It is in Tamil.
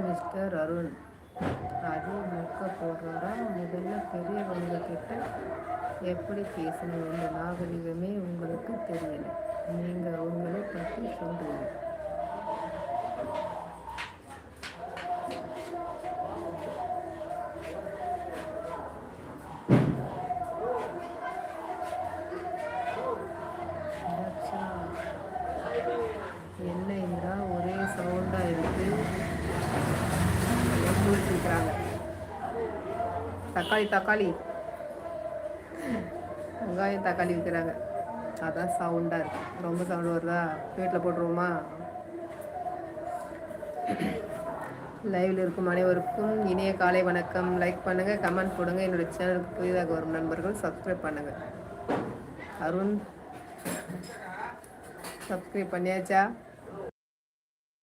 மிஸ்டர் அருண் அது மொக்க போடுறாரா? முதல்ல பெரியவங்க கிட்ட எப்படி பேசணும் இந்த நாகரிகமே உங்களுக்கு தெரியல. நீங்க உங்களை பற்றி சொல்றீங்க. தக்ஷா, என்ன இந்திரா ஒரே சவுண்டா இருக்கு? முடிச்சுக்கிறாங்க. தக்காளி தக்காளி வெங்காயம் தக்காளி விற்கிறாங்க. அதான் சவுண்டாக இருக்கு. ரொம்ப சவுண்டு வருதா? வீட்டில் போட்டுருவோமா? லைவில் இருக்கும் அனைவருக்கும் இனிய காலை வணக்கம். லைக் பண்ணுங்கள், கமெண்ட் போடுங்க. என்னோடய சேனலுக்கு புதிதாக வரும் நண்பர்கள் சப்ஸ்கிரைப் பண்ணுங்கள். அருண் சப்ஸ்கிரைப் பண்ணியாச்சா?